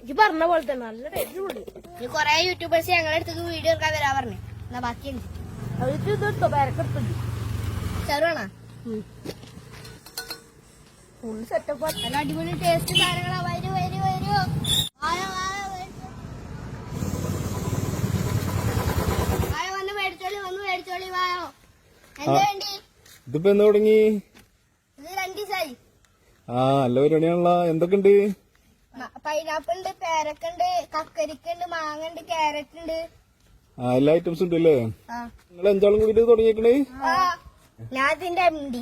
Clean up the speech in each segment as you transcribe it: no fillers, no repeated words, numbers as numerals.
ഇത് പറഞ്ഞ പോലെ തന്നെ നല്ല ടേസ്റ്റ്. കൊറേ യൂട്യൂബേഴ്സ് ഞങ്ങളുടെ അടുത്തേക്ക് വീഡിയോ എടുക്കാൻ വരാ പറഞ്ഞു. എന്നാ ബാക്കിയുണ്ട് അവർക്ക് ഇതെടുത്തോ പേരക്കെടുത്തുണ്ട് ചെറുവാണോ ഫുൾ സെറ്റപ്പ്. നല്ല അടിപൊളി ടേസ്റ്റ് സാധനങ്ങളാ. വരൂ വരൂ വരൂ വായോ വന്ന് മേടിച്ചോളി വായോ. എന്താ വേണ്ടി? ഇതിപ്പോ എന്ന് തുടങ്ങി? ഇത് 2 ദിവസമായി. നല്ല പരിപാടിയാണല്ലോ. എന്തൊക്കെയുണ്ട്? പൈനാപ്പിൾ ഉണ്ട്, പേരക്കുണ്ട്, കക്കരിക്കുണ്ട്, മാങ്ങ ഉണ്ട്, ക്യാരറ്റ് ഉണ്ട്. എല്ലാ ഐറ്റംസും ഉണ്ട് അല്ലേ? നിങ്ങൾ 5 ആളും കൂടി തുടങ്ങിയേക്കണേ? ഞാൻ ഇതിന്റെ MD,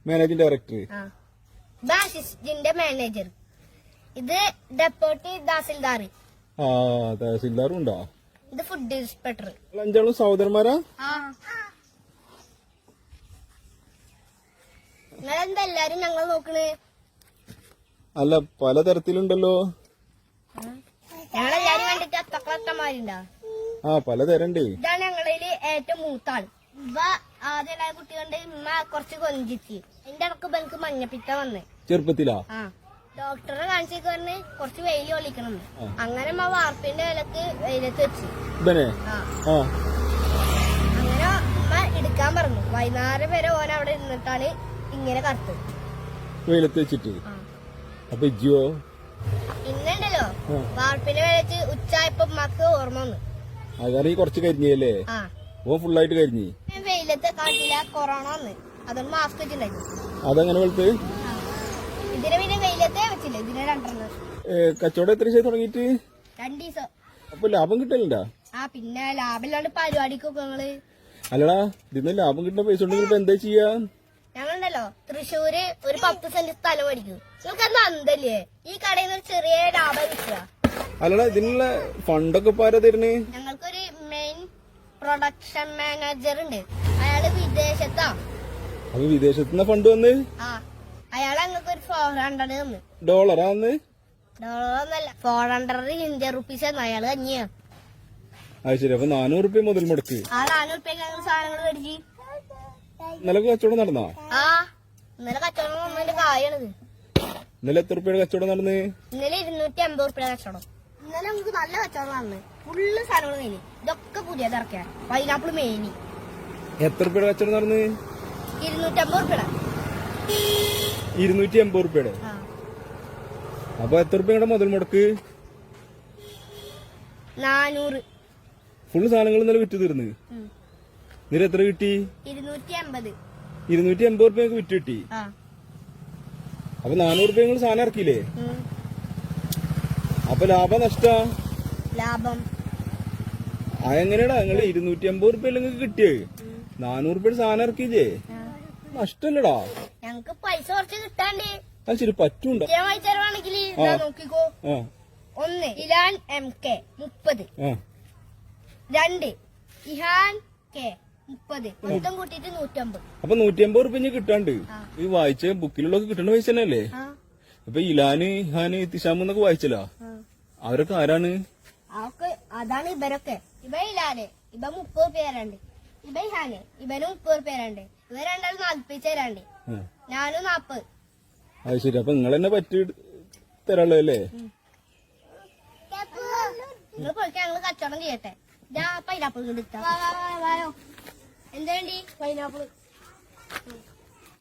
managing director, assistant manager. ഇത് ഡെപ്യൂട്ടി തഹസിൽദാർ. തഹസിൽദാറും ഉണ്ടോ? ഇത് ഫുഡ് ഇൻസ്പെക്ടർ. 5 ആളും സഹോദരന്മാരാ? നിങ്ങളെന്താ എല്ലാരും ഞങ്ങൾ നോക്കണേ? അല്ല പലതരത്തിലുണ്ടല്ലോ. ഞങ്ങളെല്ലാരും കണ്ടിട്ട് അത്തക്കത്തമാരുണ്ടോ? പലതരണ്ട്. ഇതാണ് ഞങ്ങളിൽ ഏറ്റവും മൂത്താള്. ഇവ ആദ്യം കുട്ടികളുടെ ഉമ്മ കുറച്ച് കൊഞ്ചിച്ച് എന്റെ ഇടക്ക് എനിക്ക് മഞ്ഞപ്പിത്ത വന്ന് ചെറുപ്പത്തിലാ. ഡോക്ടറെ കാണിച്ചേക്ക് പറഞ്ഞ് കുറച്ച് വെയിൽ കൊള്ളിക്കണം. അങ്ങനെ ഉമ്മ വാർപ്പിന്റെ വിലക്ക് വെയിലത്ത് വെച്ച് അങ്ങനെ ഉമ്മ എടുക്കാൻ പറഞ്ഞു. വൈകുന്നേരം വരെ ഓൻ അവിടെ ഇരുന്നിട്ടാണ് ഇങ്ങനെ കറുത്ത് വെയിലത്ത് വെച്ചിട്ട്. അപ്പൊ ഇന്നുണ്ടല്ലോ വാർപ്പിന്റെ വിലച്ച് ഉച്ചായപ്പോ ഉമ്മക്ക് ഓർമ്മ വന്നു. അതാണ് കുറച്ച് കരിഞ്ഞല്ലേ? ഓ ഫുള്ളായിട്ട് കരിഞ്ഞി. വെയിലത്തെ കാട്ടില്ല കൊറോണ വന്ന് അതുകൊണ്ട് മാസ്ക് വെച്ചിട്ടുണ്ടായിരുന്നു. അതങ്ങനെ വെളുത്ത് ഇതിനെ പിന്നെ വെയിലത്തെ വെച്ചില്ല. ഇതിനെ 2 കച്ചവടം എത്ര ദിവസം തുടങ്ങിട്ട്? 2 ദിവസം. അപ്പൊ ലാഭം കിട്ടലുണ്ടാ? പിന്നെ ലാഭമില്ലാണ്ട് പരിപാടിക്കൊക്കെ ഞങ്ങള്. അല്ലടാ ഇതിന്ന് ലാഭം കിട്ടുന്ന പൈസ ഉണ്ടെങ്കിൽ ഇപ്പൊ എന്താ ചെയ്യാ? ഞങ്ങളുണ്ടല്ലോ തൃശ്ശൂര് ഒരു 10 സെന്റ് സ്ഥലം മേടിക്കും. നിങ്ങൾക്ക് എന്താ അന്തല്ലേ ഈ കടയിൽ നിന്ന് ഒരു ചെറിയ ലാഭം കിട്ടുക? അല്ലടാ ഇതിനുള്ള ഫണ്ടൊക്കെ ഇപ്പൊ ആരാ തരുന്നേ? ഞങ്ങൾക്കൊരു മെയിൻ പ്രൊഡക്ഷൻ മാനേജർ ഉണ്ട്. അയാള് വിദേശത്താ. അപ്പൊ വിദേശത്തുനിന്ന് ഫണ്ട് വന്ന് അയാള് ഞങ്ങൾക്ക് ഒരു 400 തന്നു. ഡോളറാ വന്ന്? ഡോളറൊന്നല്ല, 400 ഇന്ത്യൻ റുപ്പീസ് ആണ്. അയാള് കഞ്ഞിയാ. അത് ശരി. അപ്പൊ 400 റുപ്യ മുതൽ മുടക്ക്. 400 റുപ്യക്ക് ഞങ്ങൾ സാധനങ്ങൾ മേടിച്ചു. ഇന്നലെ കച്ചവടം നടന്നാ? ഇന്നലെ കച്ചവടം വന്നതിന്റെ കായാണിത്. ഇന്നലെ എത്ര റുപ്യയുടെ കച്ചവടം നടന്ന്? ഇന്നലെ 250 റുപ്യയുടെ കച്ചവടം. ഇന്നലെ നമുക്ക് നല്ല കച്ചവടം നടന്ന്. ഫുള്ള് സാധനങ്ങൾ മേനി. ഇതൊക്കെ പുതിയത് ഇറക്കിയ പൈനാപ്പിൾ മേനി. എത്ര റുപ്യയുടെ കച്ചവടം നടന്ന്? 250 റുപ്യയുടെ. 280 റുപ്യയുടെ. അപ്പൊ എത്ര റുപ്യയുടെ മുതൽ മുടക്ക്? 400. ഫുള്ള് സാധനങ്ങൾ ഇന്നലെ വിറ്റ് തീർന്ന്. നിര എത്ര കിട്ടി? 250. 280 റുപ്യക്ക് വിറ്റ് കിട്ടി. അപ്പൊ 400 റുപ്യ നിങ്ങൾ സാധനം ഇറക്കിയില്ലേ? അപ്പൊ ലാഭം നഷ്ട? ലാഭം. അതെങ്ങനെയാടാ നിങ്ങൾ 250 റുപ്യ നിങ്ങൾക്ക് കിട്ടിയേ? 400 റുപ്യ സാധനം ഇറക്കിയില്ലേ? നഷ്ടല്ലടാ. ഞങ്ങക്ക് പൈസ കുറച്ച് കിട്ടാണ്ട്. അത് ശരി പറ്റൂണ്ട. ചെലവാണെങ്കിൽ നോക്കിക്കോ. 1 ഇലാൻ MK 30, 2 ഇഹാൻ K 30, മൊത്തം കൂട്ടിട്ട് 150. അപ്പൊ 150 റുപ്യ കിട്ടാണ്ട് ഈ വായിച്ച ബുക്കിലുള്ളൊക്കെ കിട്ടുന്ന പൈസ തന്നെയല്ലേ? അപ്പൊ ഇലാന് ഇഹാന് തിശാമെന്നൊക്കെ വായിച്ചല്ലോ. അവരൊക്കെ ആരാണ്? അതാണ് ഇവരൊക്കെ. ഇവ ഇലാന് ഇവ 30 പേരുണ്ട്. ഇവ ഇഹാന് ഇവന് 30 പേരുണ്ട്. ഇവ രണ്ടാളും 40 തരാണ്ട്. ഞാനും 40. അത് ശരി. അപ്പൊ നിങ്ങൾ തന്നെ പറ്റി തരാളോ അല്ലേ? നിങ്ങൾ പോയിക്കാൻ ഞങ്ങള് കച്ചവടം ചെയ്യട്ടെ. പൈനാപ്പിൾ എടുത്താ എന്താ വേണ്ടി? പൈനാപ്പിൾ.